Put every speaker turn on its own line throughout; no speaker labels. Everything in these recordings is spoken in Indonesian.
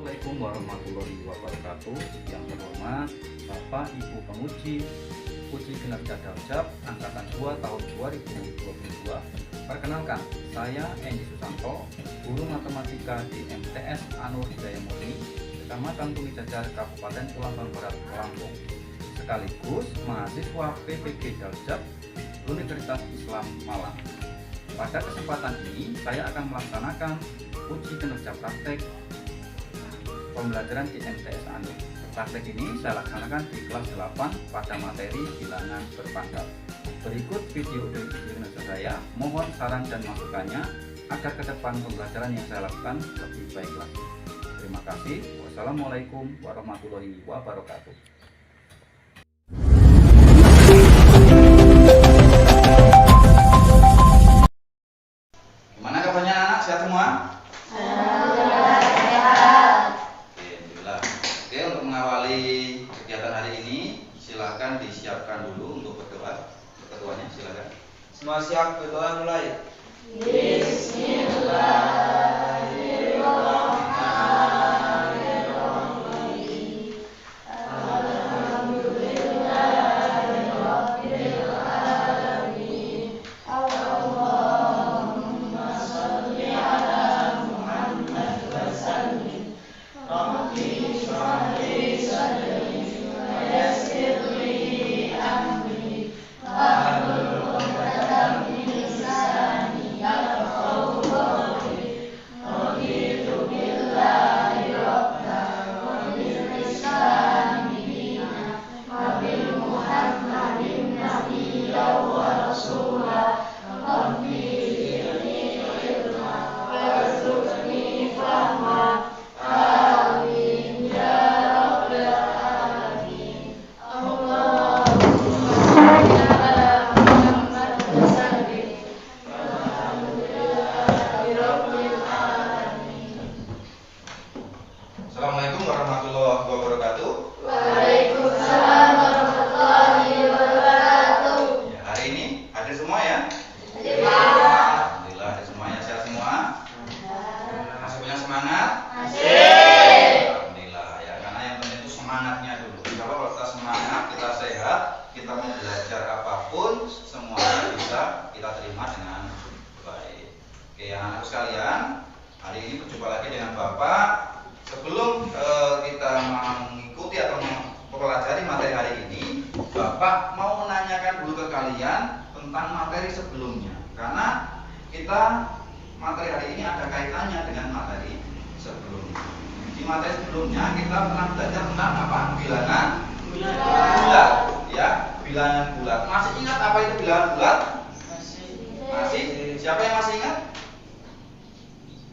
Assalamualaikum warahmatullahi wabarakatuh. Yang terhormat Bapak Ibu penguji uji kinerja Daljab angkatan 2 tahun 2022. Perkenalkan, saya Endi Susanto, guru matematika di MTS Anur Hidayah Murni, Kecamatan Tuni Jajar, Kabupaten Tulambang Barat, Lampung. Sekaligus mahasiswa PPG Daljab Universitas Islam Malang. Pada kesempatan ini saya akan melaksanakan uji kinerja praktek pembelajaran di MTS Anur. Praktek ini saya laksanakan di kelas 8 pada materi bilangan berpangkat. Berikut video dari uji kinerja saya. Mohon saran dan masukannya agar ke depan pembelajaran yang saya lakukan lebih baik lagi. Terima kasih. Wassalamualaikum warahmatullahi wabarakatuh. Gimana kabarnya anak? Sehat semua? Mengawali kegiatan hari ini, silahkan disiapkan dulu untuk berdoa. Ketuanya silahkan.
Semua siap, berdoa mulai. Bismillahirrahmanirrahim. Alhamdulillahirrahmanirrahim. Allahumma sholli ala Muhammad wa sallim. Rabbi shrah li sadri wa yassir li amri wahlul 'uqdatam min lisani yafqahu qawli. Raditu billahi rabban wa bil islami dinan wa bil Muhammadin nabiyyan wa rasulan. Rabbi zidni ilma warzuqni fahma. Amin ya rabbal alamin. Allahumma sholli ala Muhammad wa sallim. Alhamdulillahi rabbil alamin.
Assalamualaikum warahmatullahi wabarakatuh.
Waalaikumsalam warahmatullahi wabarakatuh.
Ya, hari ini hadir semua ya?
Hadir.
Alhamdulillah hadir semuanya. Sehat semua? Masih punya semangat? Alhamdulillah ya, karena yang penting itu semangatnya dulu. Kalau kita semangat, kita sehat, kita mau belajar apapun, semuanya bisa kita terima dengan baik. Oke, anak-anak sekalian, hari ini berjumpa lagi dengan Bapak. Sebelum kita mengikuti atau mempelajari materi hari ini, Bapak mau menanyakan dulu ke kalian tentang materi sebelumnya, karena kita materi hari ini ada kaitannya dengan materi sebelumnya. Di materi sebelumnya kita pernah belajar tentang apa? Bilangan bulat, ya, bilangan bulat. Masih ingat apa itu bilangan bulat? Masih? Siapa yang masih ingat?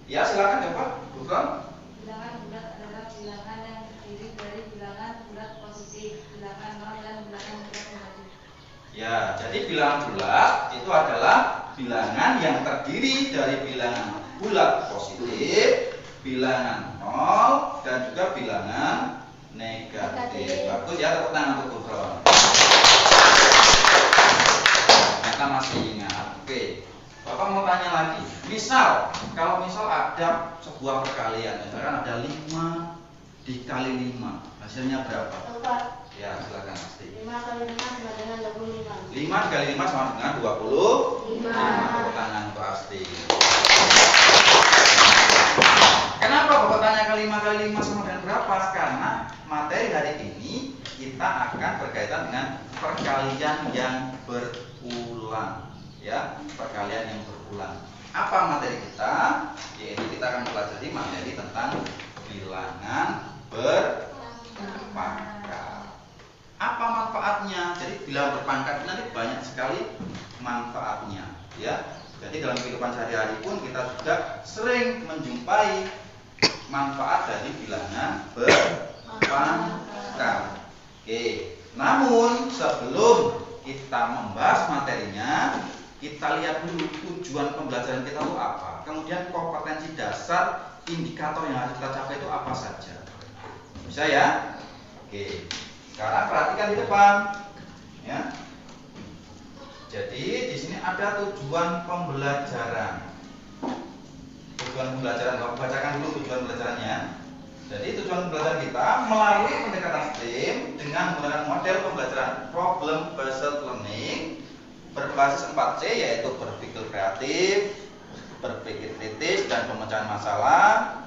Ya, silakan coba, Bukan.
Bilangan bulat adalah bilangan yang terdiri dari bilangan bulat positif, bilangan nol, dan bilangan bulat negatif.
Ya, jadi bilangan bulat itu adalah bilangan yang terdiri dari bilangan bulat positif, bilangan nol, dan juga bilangan negatif. Bagus ya, tepuk tangan untuk Bukan. Ternyata masih ingat. Oke, Bapak mau tanya lagi. Misal, kalau misal ada sebuah perkalian, misalkan ada 5 dikali 5, hasilnya berapa?
4.
Ya, silakan pasti.
5 kali 5 sama dengan 25.
5 dikali 5 sama dengan 25.
5.
Tepuk tangan pasti. Kenapa Bapak tanya ke 5 kali 5 sama dengan berapa? Karena materi hari ini kita akan berkaitan dengan perkalian yang berulang. Ya, perkalian yang berulang. Apa materi kita? Yaitu kita akan mempelajari materi tentang bilangan berpangkat. Apa manfaatnya? Jadi bilangan berpangkat ini nanti banyak sekali manfaatnya, ya. Jadi dalam kehidupan sehari-hari pun kita juga sering menjumpai manfaat dari bilangan berpangkat. Oke. Namun sebelum kita membahas materinya, kita lihat dulu tujuan pembelajaran kita itu apa. Kemudian kompetensi dasar indikator yang harus kita capai itu apa saja. Bisa ya? Oke. Sekarang perhatikan di depan, ya. Jadi di sini ada tujuan pembelajaran. Tujuan pembelajaran, Bapak bacakan dulu tujuan pembelajarannya.
Jadi tujuan pembelajaran kita melalui pendekatan STEM dengan menggunakan model pembelajaran problem based learning berbasis 4C, yaitu berpikir kreatif, berpikir kritis dan pemecahan masalah,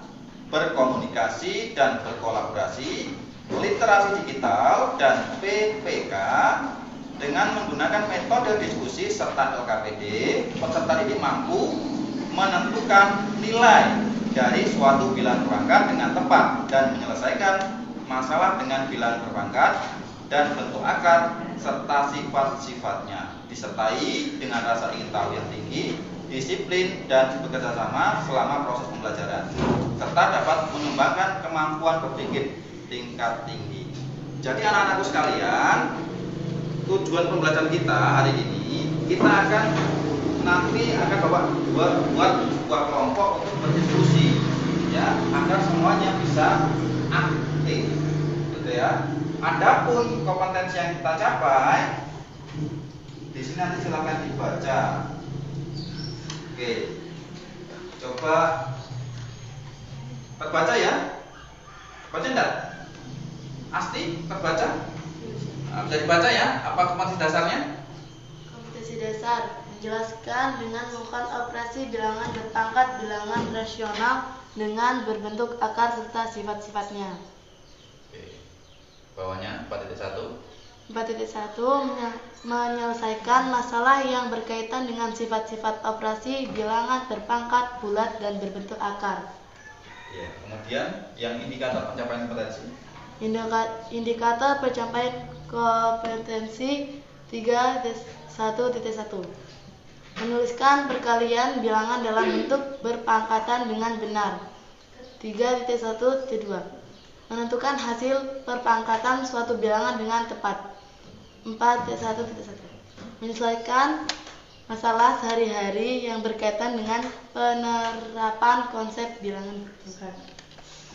berkomunikasi dan berkolaborasi, literasi digital dan PPK dengan menggunakan metode diskusi serta LKPD. Peserta didik mampu menentukan nilai dari suatu bilangan perangkat dengan tepat dan menyelesaikan masalah dengan bilangan perangkat dan bentuk akar serta sifat-sifatnya, disertai dengan rasa ingin tahu yang tinggi, disiplin dan bekerja sama selama proses pembelajaran, serta dapat mengembangkan kemampuan berpikir tingkat tinggi. Jadi anak-anakku sekalian, tujuan pembelajaran kita hari ini, kita akan buat sebuah kelompok untuk berdiskusi, ya, agar semuanya bisa aktif, gitu ya. Adapun kompetensi yang kita capai, di sini nanti silakan dibaca. Oke, coba terbaca ya. Baca enggak? Asti, terbaca? Nah, bisa dibaca ya. Apa kompetensi dasarnya?
Kompetensi dasar menjelaskan dengan melakukan operasi bilangan berpangkat bilangan rasional dengan berbentuk akar serta sifat-sifatnya.
Oke. Bawahnya 4.1.
4.1 menyelesaikan masalah yang berkaitan dengan sifat-sifat operasi bilangan berpangkat bulat dan berbentuk akar.
Ya, kemudian yang indikator pencapaian kompetensi.
Indikator pencapaian kompetensi 3.1.1 menuliskan perkalian bilangan dalam bentuk berpangkatan dengan benar. 3.1.2 menentukan hasil perpangkatan suatu bilangan dengan tepat. 4.1.1 menyelesaikan masalah sehari-hari yang berkaitan dengan penerapan konsep bilangan berpangkat.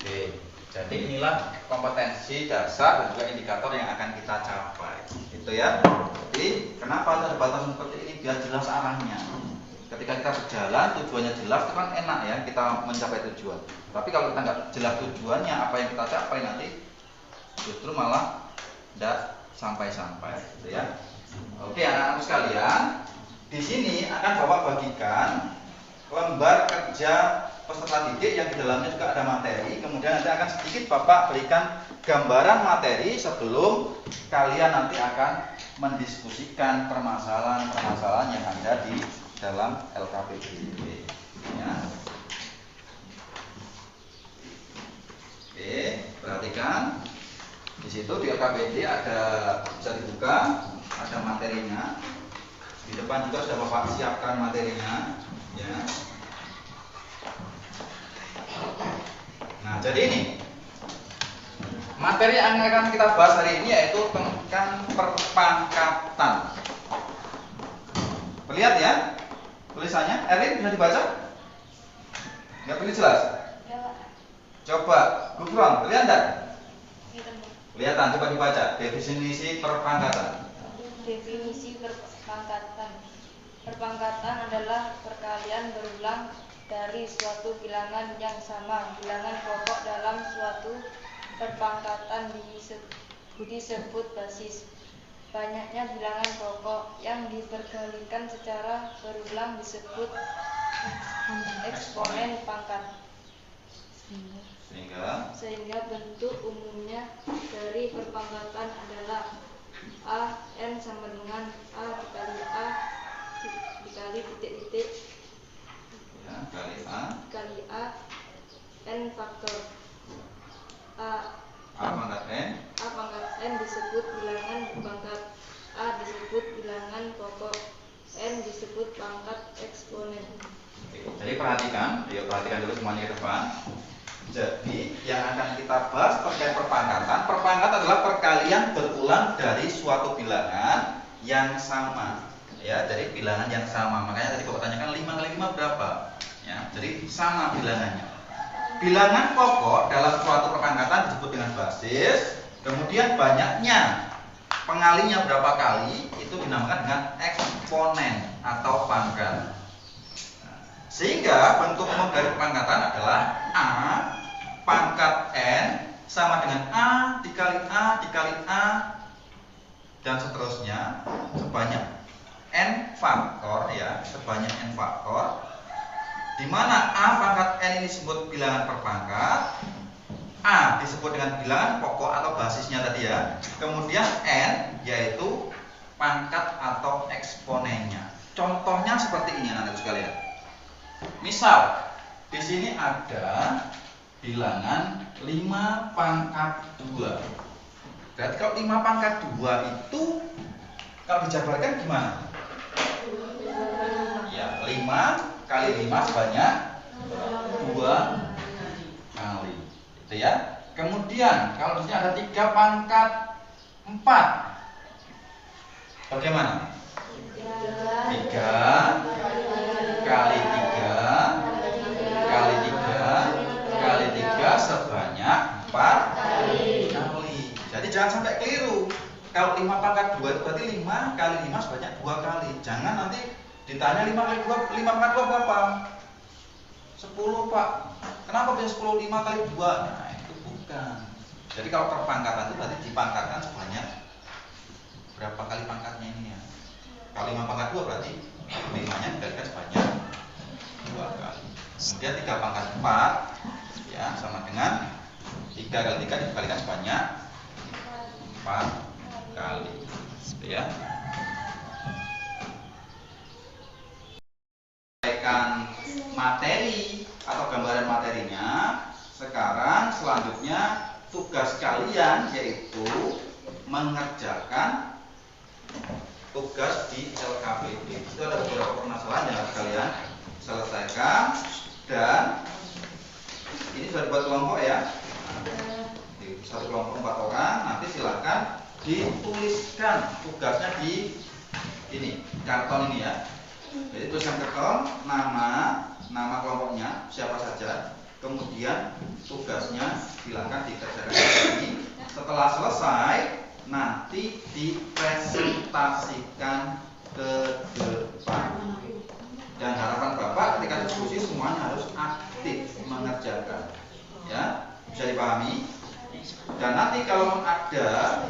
Oke, jadi inilah kompetensi dasar dan juga indikator yang akan kita capai, gitu ya. Jadi kenapa ada batasan seperti ini, biar jelas arahnya. Ketika kita berjalan, tujuannya jelas, itu kan enak ya, kita mencapai tujuan. Tapi kalau kita nggak jelas tujuannya, apa yang kita capai nanti, justru malah tidak sampai-sampai, gitu ya. Oke, anak-anak sekalian, di sini akan Bapak bagikan lembar kerja peserta didik yang di dalamnya juga ada materi. Kemudian nanti akan sedikit Bapak berikan gambaran materi sebelum kalian nanti akan mendiskusikan permasalahan-permasalahan yang ada di dalam LKPD. Ya. Oke, perhatikan. Di situ di LKPD ada, bisa dibuka, ada materinya. Di depan juga sudah Bapak siapkan materinya, ya. Nah, jadi ini materi yang akan kita bahas hari ini yaitu tentang perpangkatan. Lihat ya tulisannya, Erwin bisa dibaca? Nggak begitu jelas? Coba, Gufron, lihat enggak? Kelihatan, coba dibaca. Definisi perpangkatan.
Definisi perpangkatan. Perpangkatan adalah perkalian berulang dari suatu bilangan yang sama. Bilangan pokok dalam suatu perpangkatan disebut basis. Banyaknya bilangan pokok yang diperkalikan secara berulang disebut eksponen pangkat. Sehingga bentuk umumnya dari perpangkatan adalah A n sama dengan A dikali A dikali titik-titik
ya,
kali A n faktor A pangkat n disebut bilangan pangkat, A disebut bilangan pokok, n disebut pangkat eksponen.
Jadi perhatikan dulu semuanya ke depan. Jadi yang akan kita bahas terkait perpangkatan. Perpangkatan adalah perkalian berulang dari suatu bilangan yang sama. Ya, jadi bilangan yang sama. Makanya tadi Bapak tanyakan 5 kali 5 berapa? Ya, jadi sama bilangannya. Bilangan pokok dalam suatu perpangkatan disebut dengan basis. Kemudian banyaknya pengalinya berapa kali itu dinamakan dengan eksponen atau pangkat. Sehingga bentuk umum dari perpangkatan adalah A pangkat N sama dengan A dikali A dikali A dan seterusnya sebanyak N faktor ya, sebanyak N faktor, di mana A pangkat N ini disebut bilangan perpangkat, A disebut dengan bilangan pokok atau basisnya tadi ya, kemudian N yaitu pangkat atau eksponennya. Contohnya seperti ini anak-anak sekalian. Misal di sini ada bilangan 5 pangkat 2. Berarti kalau 5 pangkat 2 itu kalau dijabarkan gimana? Ya, 5 kali 5 sebanyak 2 kali. Gitu ya. Kemudian kalau di sini ada 3 pangkat 4. Bagaimana? 3 kali 3 kali 3 kali 3 sebanyak 4 kali. Jadi jangan sampai keliru. Kalau 5 pangkat 2 itu berarti 5 kali 5 sebanyak 2 kali. Jangan nanti ditanya 5 kali 2, 5 pangkat 2 berapa? 10 Pak. Kenapa bisa 10? 5 kali 2. Nah itu bukan. Jadi kalau perpangkatan itu berarti dipangkatkan sebanyak berapa kali pangkatnya ini ya. Kalau 5 pangkat 2 berarti 5-nya dikalikan sebanyak 2 kali. Kemudian 3 pangkat 4 ya sama dengan 3 kali 3 dikalikan sebanyak 4 kali. Gitu ya. Materi atau gambaran materinya. Sekarang selanjutnya tugas kalian yaitu mengerjakan tugas di LKPD. Itu ada beberapa permasalahan yang harus kalian selesaikan dan ini sudah dibuat kelompok ya. Satu kelompok 4 orang. Nanti silakan dituliskan tugasnya di ini karton ini ya. Jadi tulisan karton nama kelompoknya siapa saja, kemudian tugasnya silakan dikerjakan ini. Setelah selesai nanti dipresentasikan ke depan. Dan harapan Bapak ketika diskusi semuanya harus aktif mengerjakan. Ya, bisa dipahami? Dan nanti kalau ada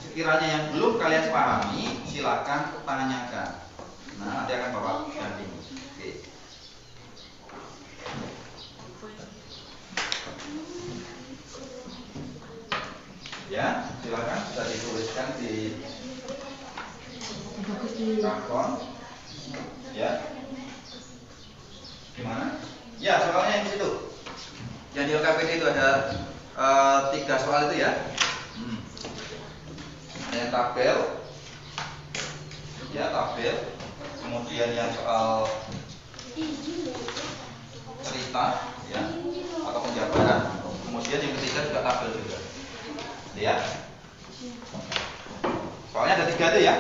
sekiranya yang belum kalian pahami, silakan tanyakan. Nah, nanti akan Bapak dampingi. Oke. Ya, silakan bisa dituliskan di karton. Ya. Gimana? Ya, soalnya yang di situ. Yang di LKPD itu ada 3 soal itu ya. Yang tabel. Ya, tabel. Kemudian yang soal cerita ya atau penjabaran. Kemudian yang ketiga juga tabel juga. Ya. Soalnya ada 3 itu ya.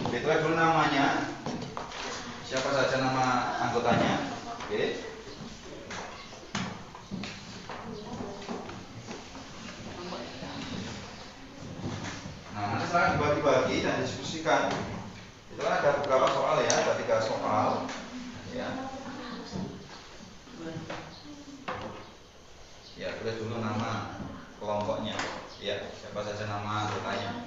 Ditulis dulu namanya. Siapa saja nama anggotanya. Oke. Nah, nanti silahkan dibagi-bagi dan diskusikan. Itu kan ada beberapa soal ya, ada 3 soal. Ya. Ya, tulis dulu nama kelompoknya. Ya, siapa saja nama anggotanya.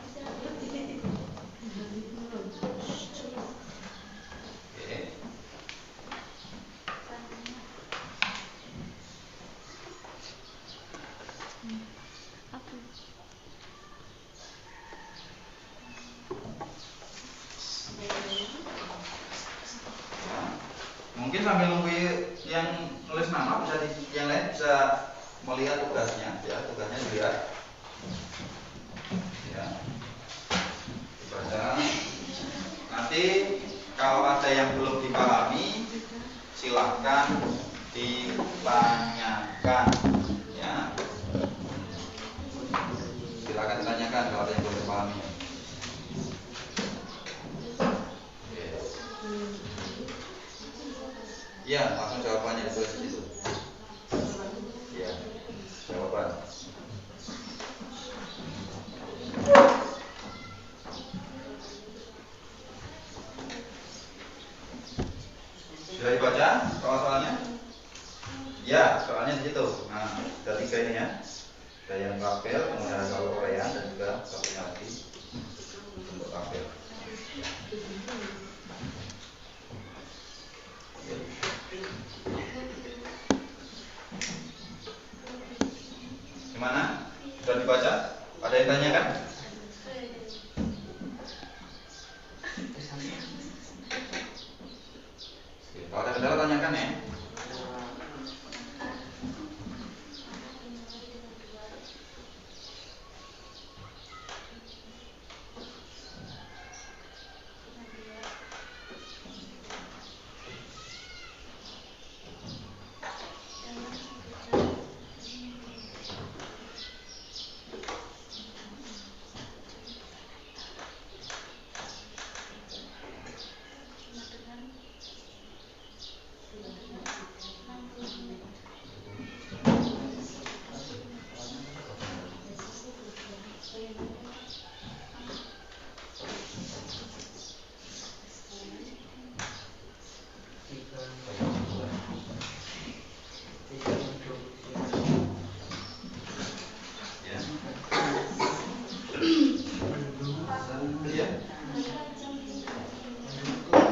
Oke. Mungkin sambil nunggu yang nulis nama bisa yang lain bisa melihat tugasnya ya, tugasnya dilihat ya, dibaca. Nanti kalau ada yang belum dipahami silahkan ditanyakan ya, silahkan ditanyakan kalau ada yang belum dipahami. Ya, langsung jawabannya ditulis di situ. Ya, jawaban. Sudah dibaca soal-soalnya? Ya, soalnya di situ. Nah, ada 3 ini ya. Ada yang tabel, kemudian ada kalau Korea dan juga satunya lagi untuk tabel. Gimana? Sudah dibaca? Ada yang tanyakan? Kalau ada kendala tanyakan ya. Ya.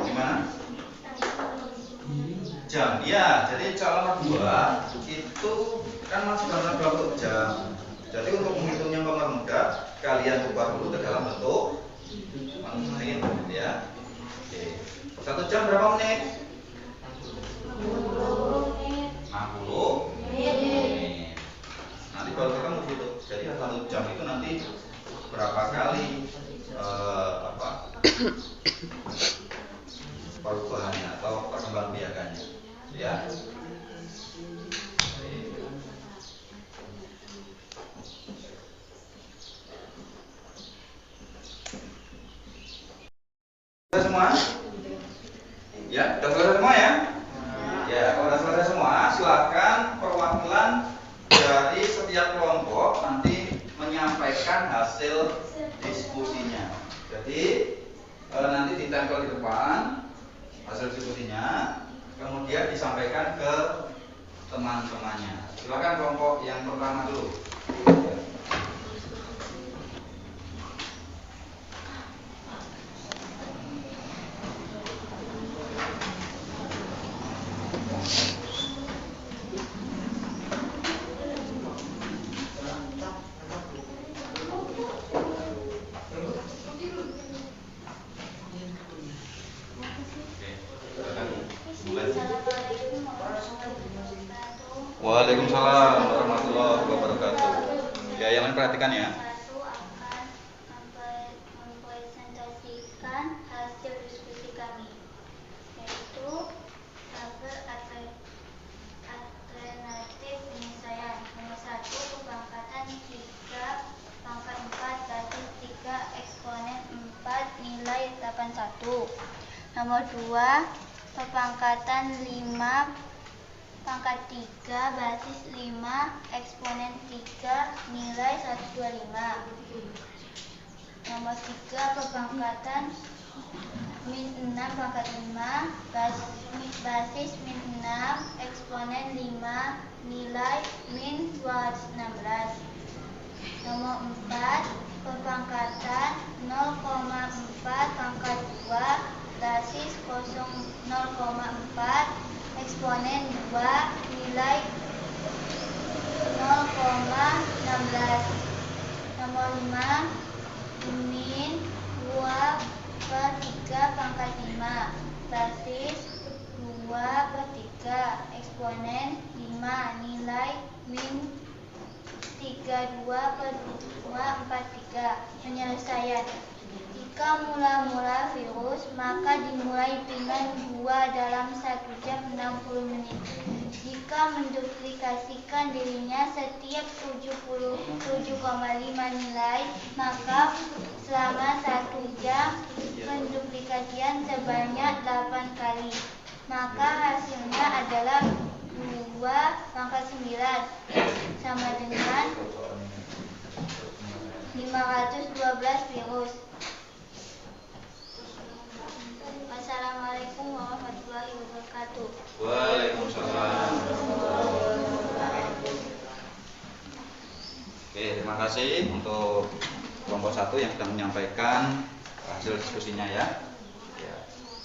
Gimana? Jam, ya. Jadi cara kedua itu kan masuk dalam bentuk jam. Jadi untuk menghitungnya mempermudah, kalian ubah dulu ke dalam bentuk menit, ya. Oke. 1 jam berapa menit? 60 menit. Nanti baru ketemu gitu. Jadi 1 jam itu nanti berapa kali perubahannya atau perkembangbiakannya, ya. Sudah semua? Ya, sudah selesai semua ya? Ya, kalau sudah selesai semua, silakan perwakilan dari setiap kelompok nanti menyampaikan hasil diskusinya. Jadi nanti ditempel di depan hasil diskusinya, kemudian disampaikan ke teman-temannya. Silakan kelompok yang pertama dulu. Waalaikumsalam warahmatullahi wabarakatuh. Ya, yang lain perhatikan ya.
Satu akan mempresentasikan hasil diskusi kami, yaitu tabel alternatif penyelesaian. Nomor 1, pemangkatan 3 pangkat 4 basis 3 eksponen 4 nilai 81. Nomor 2, pemangkatan 5 pangkat 3 basis 5 eksponen 3 nilai 125. Nomor 3, pemangkatan min 6 pangkat 5 basis min 6 eksponen 5 nilai min 216. Nomor 4, pemangkatan 0,4 pangkat 2 basis 0,4 eksponen 2 nilai 0,16. Nomor 5, min 2/3 pangkat 5 basis 2/3 eksponen 5 nilai min 32/243. Penyelesaian. Jika mula-mula virus, maka dimulai dengan 2 dalam 1 jam 60 menit. Jika menduplikasikan dirinya setiap 77,5 nilai, maka selama 1 jam penduplikasian sebanyak 8 kali. Maka hasilnya adalah 2/9 sama dengan 512 virus. Wassalamualaikum warahmatullahi wabarakatuh.
Waalaikumsalam. kasih untuk kelompok 1 yang sudah menyampaikan hasil diskusinya ya.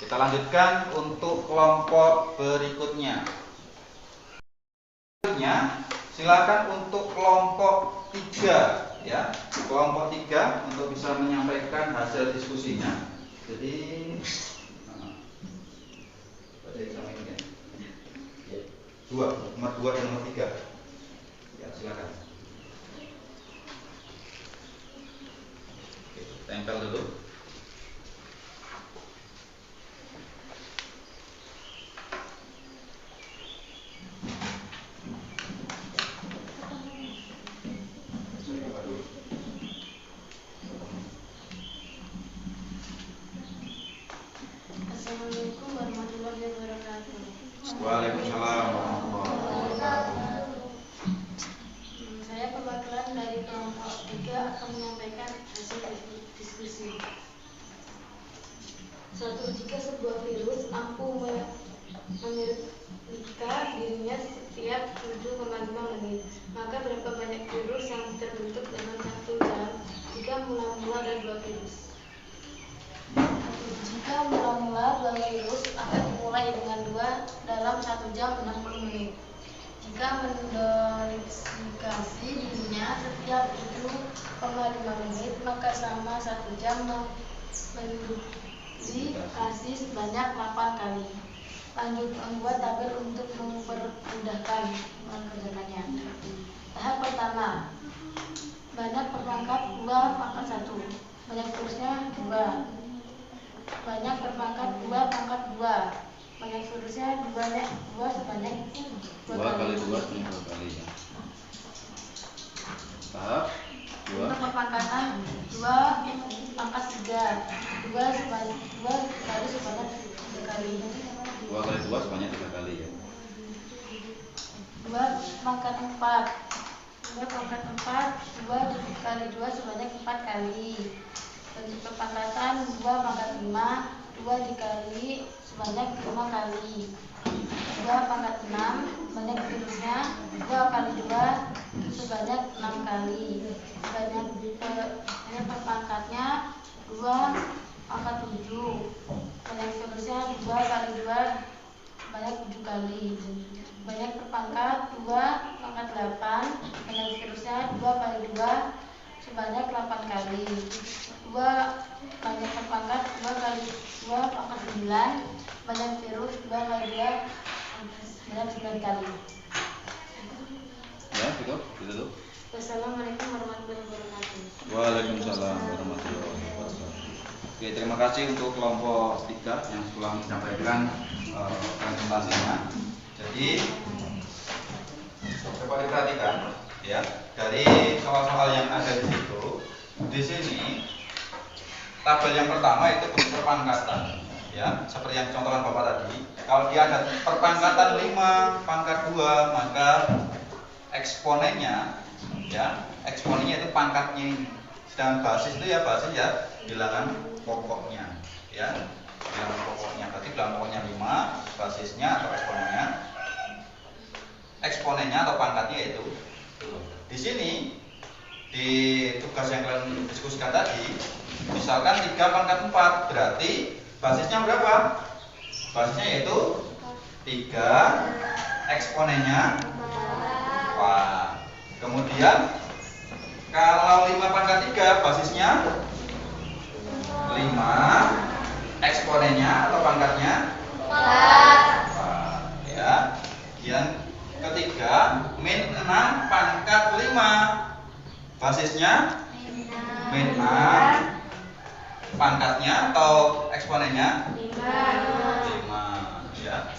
Kita lanjutkan untuk kelompok berikutnya. Silakan untuk kelompok 3 ya. Kelompok 3 untuk bisa menyampaikan hasil diskusinya. Jadi nomor 2 dan nomor 3. Ya, silakan. Oke, tempel dulu.
Assalamualaikum warahmatullahi wabarakatuh.
Waalaikumsalam warahmatullahi wabarakatuh.
Saya perwakilan dari kelompok 3 akan menyampaikan hasil diskusi. Suatu jika sebuah virus mampu menyerika dirinya setiap 7,5 menit, maka berapa banyak virus yang terbentuk dalam 1 jam jika mula-mula ada 2 virus? Jika mula-mula 2 virus akan dimulai dengan 2 dalam 1 jam 60 menit. Jika mendosifikasi dirinya setiap 7,5 menit, maka selama 1 jam mendosifikasi sebanyak 8 kali. Lanjut membuat tabel untuk mempermudahkan mengerjakannya. Tahap pertama, banyak perpangkat 2 pangkat 1. Banyak virusnya 2. Banyak perpangkat 2 pangkat 2. Banyak virusnya 2 sebanyak 2
kali 2 kali ya. Tahap 2.
Untuk perpangkatan 2 pangkat 3. 2 kali sebanyak 3 kali.
2 kali 2 sebanyak 3 kali ya.
2 pangkat 4. 2 pangkat 4. 2 kali 2 sebanyak 4 kali. Untuk perpangkatan 2 pangkat 5. 2 dikali sebanyak 5 kali. 2 pangkat 6. Banyak virusnya 2 kali 2 sebanyak 6 kali. Banyak perpangkatnya 2 pangkat 7. Banyak virusnya 2 kali 2 sebanyak 7 kali. Banyak perpangkat 2 pangkat 8. Banyak virusnya 2 kali 2 sebanyak 8 kali. 2 banyak perpangkat 2 kali 2 pangkat 9. Banyak virus 2 kali 2 sebanyak 9 kali.
Ya, gitu tuh.
Wassalamualaikum warahmatullahi wabarakatuh.
Waalaikumsalam warahmatullahi wabarakatuh. Oke, terima kasih untuk kelompok 3 yang telah menyampaikan presentasinya. Jadi coba diperhatikan ya, dari soal-soal yang ada di situ. Di sini tabel yang pertama itu bentuk perpangkatan ya, seperti yang contohan Bapak tadi. Kalau dia ada perpangkatan 5 pangkat 2, maka eksponennya itu pangkatnya ini. Sedangkan basis itu basis bilangan pokoknya ya. Bilangan pokoknya berarti bilangan pokoknya 5, basisnya atau eksponennya atau pangkatnya itu. Di sini di tugas yang kalian diskusikan tadi, misalkan 3 pangkat 4, berarti basisnya berapa? Basisnya yaitu 3, eksponennya 4. Kemudian kalau 5 pangkat 3, basisnya 5, eksponennya atau pangkatnya 4 ya. Yang ketiga min 6 pangkat 5, basisnya min 6, pangkatnya atau eksponennya 5 ya.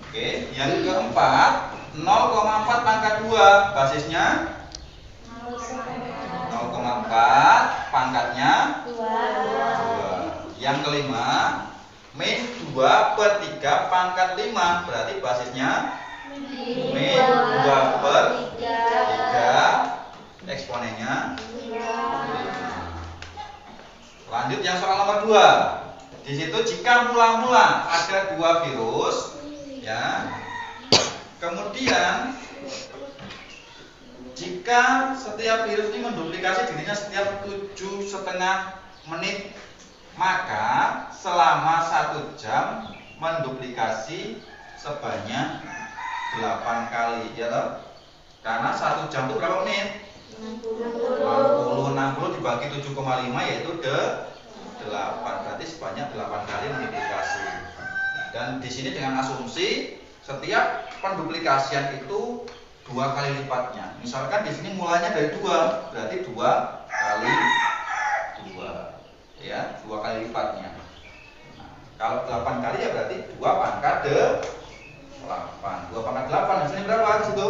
Oke, yang keempat 0,4 pangkat 2, basisnya 0,4, pangkatnya 2. Yang kelima min 2/3 pangkat 5, berarti basisnya min 2/3, eksponennya 5. Lanjut yang soal nomor 2. Di situ jika mula-mula ada 2 virus ya. Kemudian jika jika setiap virus ini menduplikasi dirinya setiap 7,5 menit, maka selama 1 jam menduplikasi sebanyak 8 kali, ya toh? Karena 1 jam itu berapa menit? 60 dibagi 7,5 yaitu 8, berarti sebanyak 8 kali menduplikasi. Dan di sini dengan asumsi setiap penduplikasian itu 2 kali lipatnya. Misalkan di sini mulanya dari 2, berarti 2 kali 2, ya, 2 kali lipatnya. Nah, kalau 8 kali ya berarti 2 pangkat 8. 2 pangkat 8, hasilnya berapa di situ?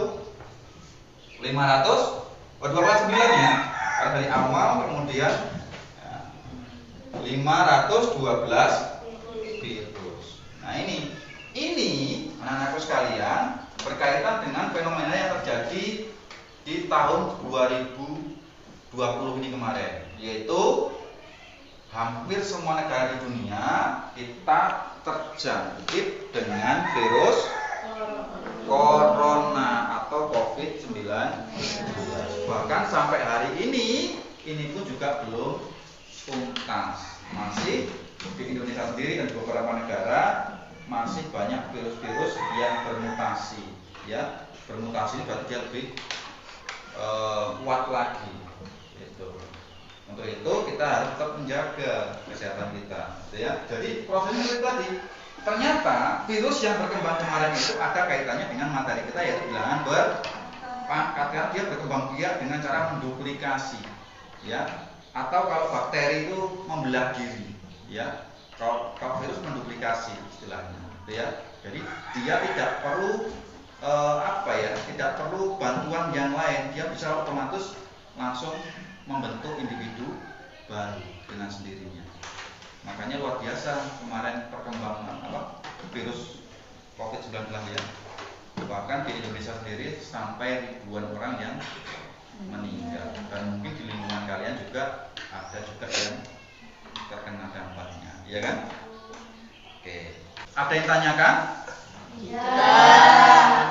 500. 2 pangkat 9 ya. Karena dari awal kemudian 512 virus. Nah, ini anak-anakku sekalian berkaitan dengan fenomena yang terjadi di tahun 2020 ini kemarin, yaitu hampir semua negara di dunia kita terjangkit dengan virus corona atau COVID-19. Bahkan sampai hari ini pun juga belum tuntas. Masih di Indonesia sendiri dan beberapa negara masih banyak virus-virus yang bermutasi, ya. Bermutasi ini berarti dia lebih kuat lagi, gitu. Untuk itu kita harus tetap menjaga kesehatan kita, ya. Jadi prosesnya seperti tadi. Ternyata virus yang berkembang kemarin itu ada kaitannya dengan materi kita, yaitu bilangan berpangkat. Dia berkembang biak dengan cara menduplikasi, ya. Atau kalau bakteri itu membelah diri, ya. Kalau virus menduplikasi istilahnya, ya. Jadi dia tidak perlu tidak perlu bantuan yang lain, dia bisa otomatis langsung membentuk individu baru dengan sendirinya. Makanya luar biasa kemarin perkembangan virus COVID-19 ya. Bahkan di Indonesia sendiri sampai ribuan orang yang meninggal, dan mungkin di lingkungan kalian juga ada juga yang terkena dampaknya, ya kan? Oke, ada yang tanyakan?
Ya.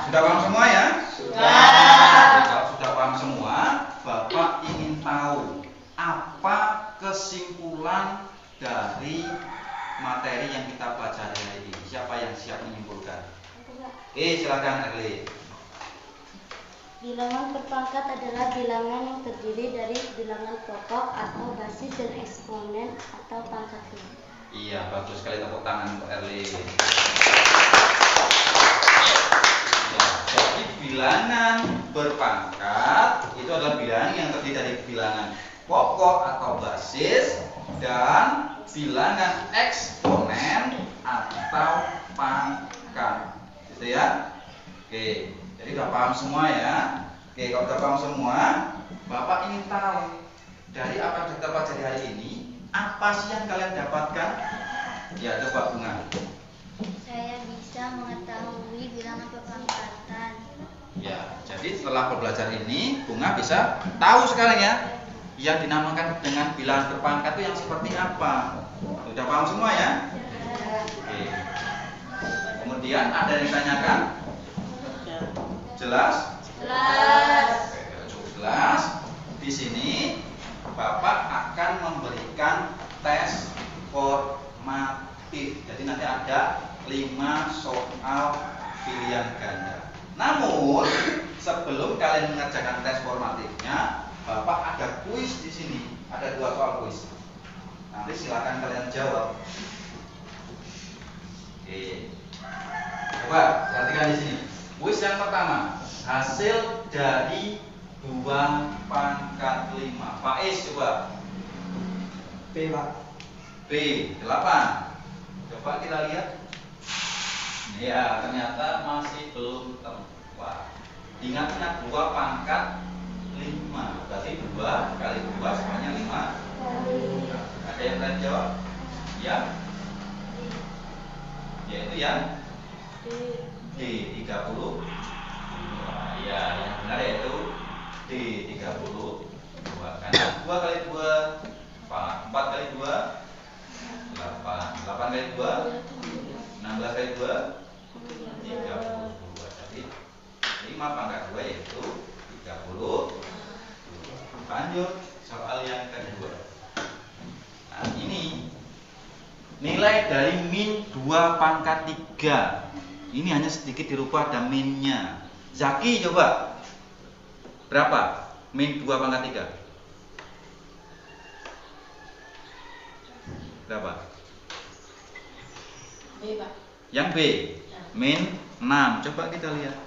Sudah paham semua ya?
Sudah.
Kalau sudah paham semua, Bapak ingin tahu apa kesimpulan dari materi yang kita pelajari hari ini. Siapa yang siap menyimpulkan? Silakan Erli.
Bilangan berpangkat adalah bilangan yang terdiri dari bilangan pokok atau basis dan eksponen atau pangkatnya.
Iya, bagus sekali, tepuk tangan untuk Erli. Ya, jadi bilangan berpangkat itu adalah bilangan yang terdiri dari bilangan pokok atau basis dan bilangan eksponen atau pangkat. Gitu ya. Oke. Jadi udah paham semua ya. Oke, kalau udah paham semua, Bapak ingin tahu dari apa yang kita pelajari hari ini, apa sih yang kalian dapatkan? Ya, coba Bunga.
Saya bisa mengetahui bilangan berpangkatan.
Ya, jadi setelah belajar ini, Bunga bisa tahu sekarang ya, yang dinamakan dengan bilangan berpangkat itu yang seperti apa. Sudah paham semua ya? Oke. Kemudian ada yang ditanyakan? Jelas?
Jelas.
Oke, cukup jelas. Di sini Bapak akan memberikan tes formatif. Jadi nanti ada 5 soal pilihan ganda. Namun sebelum kalian mengerjakan tes formatifnya, Bapak ada kuis di sini. Ada 2 soal kuis. Nanti silakan kalian jawab. Oke. Coba perhatikan di sini. Kuis yang pertama, hasil dari 2 pangkat 5. Faiz coba.
B, Pak.
B, 8. Coba kita lihat. Ya, ternyata masih belum tepat. Ingat-ingat 2 pangkat 5. Berarti 2 kali 2 semuanya 5. Ada yang lain jawab? Ya. Yaitu yang D, 30. Ya, yang benar yaitu D, 30. Karena 2 kali 2 4 kali 2 8. 8 kali 2 16 kali 2 32. Jadi 5 pangkat 2 yaitu 30. Lanjut soal yang kedua. Nah, ini nilai dari min 2 pangkat 3. Ini hanya sedikit dirubah, ada minnya. Zaki coba. Berapa? Min 2 pangkat 3. Berapa?
B, Pak.
Yang B. Min 6. Coba kita lihat.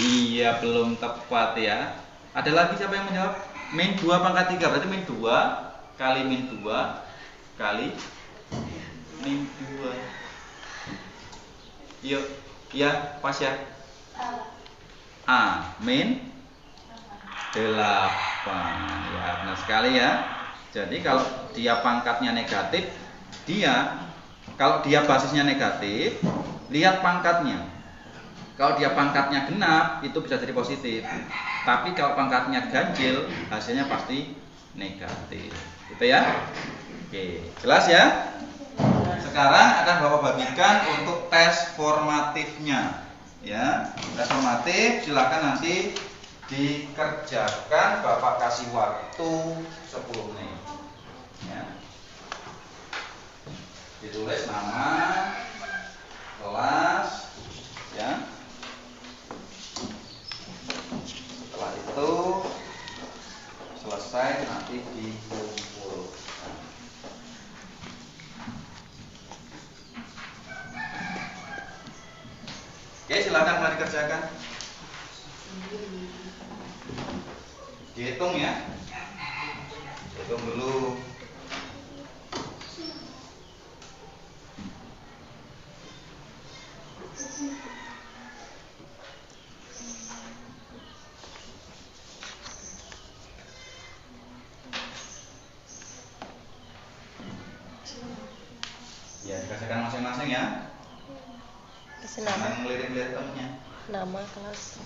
Iya, belum tepat ya. Ada lagi siapa yang menjawab? Min 2 pangkat 3. Berarti min 2 kali min 2 kali min 2. Yuk, ya, pas ya. A, min 8. Ya, benar sekali ya. Jadi kalau dia pangkatnya negatif, kalau dia basisnya negatif, lihat pangkatnya. Kalau dia pangkatnya genap, itu bisa jadi positif. Tapi kalau pangkatnya ganjil, hasilnya pasti negatif. Gitu ya? Oke, jelas ya? Sekarang akan Bapak bagikan untuk tes formatifnya. Ya, tes formatif silakan nanti dikerjakan, Bapak kasih waktu 10 menit. Ya. Ditulis nama, kelas, ya. Setelah itu selesai nanti dikumpulkan. Oke, silakan mulai dikerjakan. Dihitung ya. Hitung dulu. Ya, dikerjakan masing-masing ya. Jangan ngelirik-ngelirik temennya.
Nama kelas.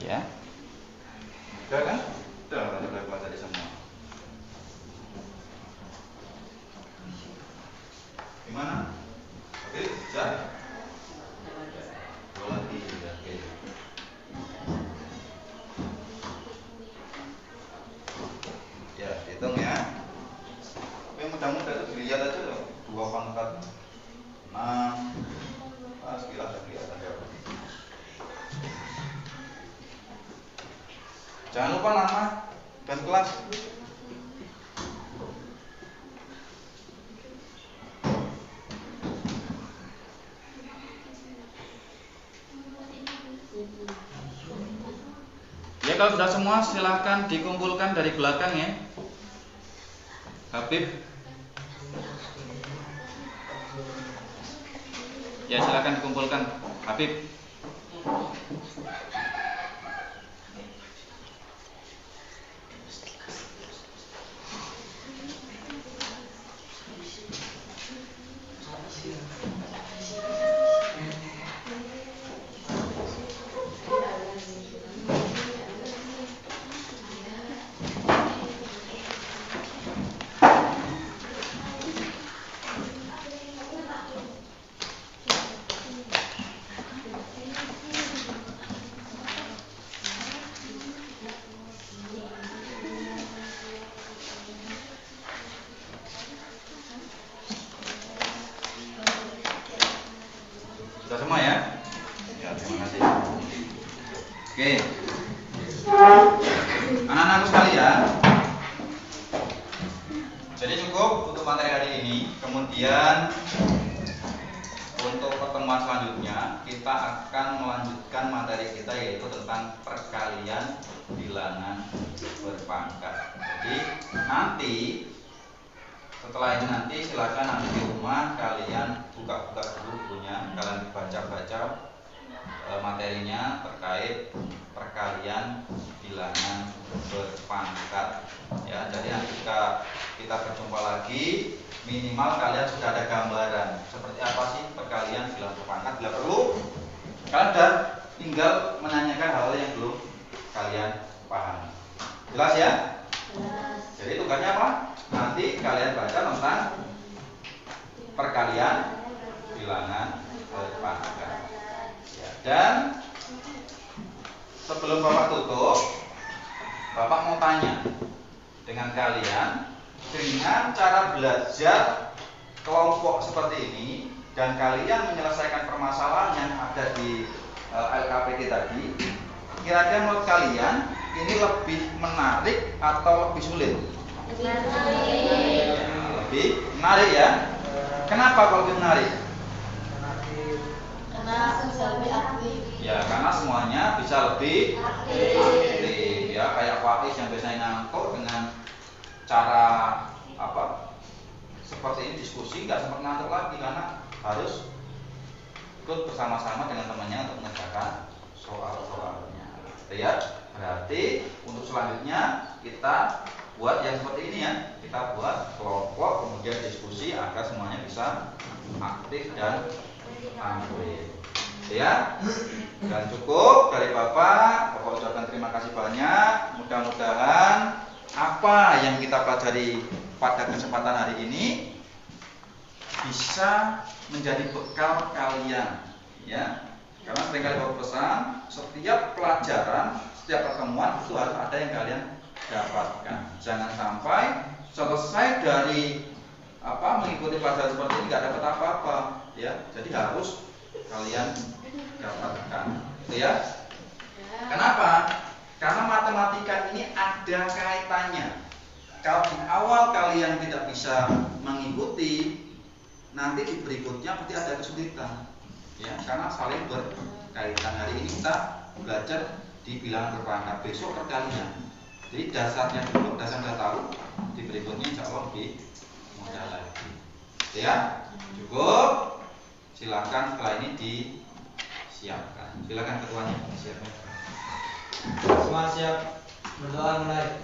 Ya. Udah kan? Udah baca tadi semua. Gimana? Oke, bisa? Dua lagi, oke. Ya, hitung ya. Yang mudah-mudah itu dilihat aja loh. 2 pangkat 6. Sekilas kelihatan ya. Jangan lupa nama dan kelas. Ya, kalau sudah semua silahkan dikumpulkan dari belakang ya. Habib. Ya, silahkan dikumpulkan. Habib. Sudah semua ya? Ya, terima kasih. Oke. Anak-anakku sekalian, jadi cukup untuk materi hari ini. Kemudian untuk pertemuan selanjutnya kita akan melanjutkan materi kita, yaitu tentang perkalian bilangan berpangkat. Jadi nanti setelah ini nanti silakan nanti di rumah kalian buka-buka dulu bukunya, kalian baca-baca materinya terkait perkalian bilangan berpangkat. Ya, jadi nanti jika kita berjumpa lagi, minimal kalian sudah ada gambaran seperti apa sih perkalian bilangan berpangkat. Bila perlu, kalian sudah tinggal menanyakan hal yang belum kalian pahami. Jelas ya?
Jelas.
Jadi tugasnya apa? Nanti kalian baca tentang perkalian bilangan berpangkat. Ya, dan sebelum Bapak tutup, Bapak mau tanya dengan kalian, dengan cara belajar kelompok seperti ini dan kalian menyelesaikan permasalahan yang ada di LKPD tadi, kira-kira menurut kalian ini lebih menarik atau lebih sulit? Lebih menarik ya. Kenapa kalau lebih menarik?
Karena bisa lebih aktif.
Ya, karena semuanya bisa lebih aktif. Ya, kayak Faiz yang biasanya ngantuk dengan cara apa? Seperti ini diskusi nggak sempat ngantuk lagi karena harus ikut bersama-sama dengan temannya untuk mengerjakan soal-soalnya. Ya, berarti untuk selanjutnya kita buat yang seperti ini ya. Kita buat kelompok, kemudian diskusi agar semuanya bisa aktif dan tampil. Ya, dan cukup dari Bapak ucapkan terima kasih banyak. Mudah-mudahan apa yang kita pelajari pada kesempatan hari ini bisa menjadi bekal kalian, ya. Karena seringkali Bapak pesan, setiap pelajaran, setiap pertemuan itu harus ada yang kalian dapatkan. Jangan sampai selesai dari mengikuti pelajaran seperti ini nggak dapat apa-apa, ya. Jadi harus kalian dapatkan, gitu ya. Kenapa? Karena matematika ini ada kaitannya. Kalau di awal kalian tidak bisa mengikuti, nanti di berikutnya pasti ada kesulitan, ya. Karena saling berkaitan. Hari ini kita belajar di bilangan berpangkat, besok perkalian. Jadi dasarnya dulu, dasar sudah tahu, di berikutnya insya Allah lebih mudah lagi, ya. Cukup. Silakan setelah ini disiapkan. Silakan ketuanya siapkan.
Semua siap berdoa mulai.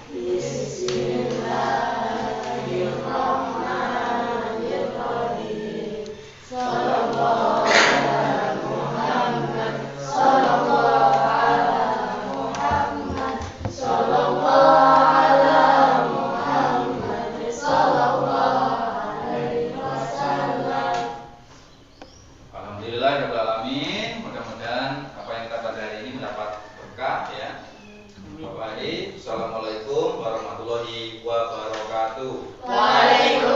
Bismillahirrahmanirrahim. Sallallahu ala Muhammad. Sallallahu ala Muhammad. Sallallahu ala Muhammad. Sallallahu alaihi wasallam.
Alhamdulillahirrahmanirrahim. Mudah-mudahan apa yang kita pelajari ini mendapat berkah, ya. Bapak Assalamualaikum warahmatullahi wabarakatuh.
Waalaikumsalam.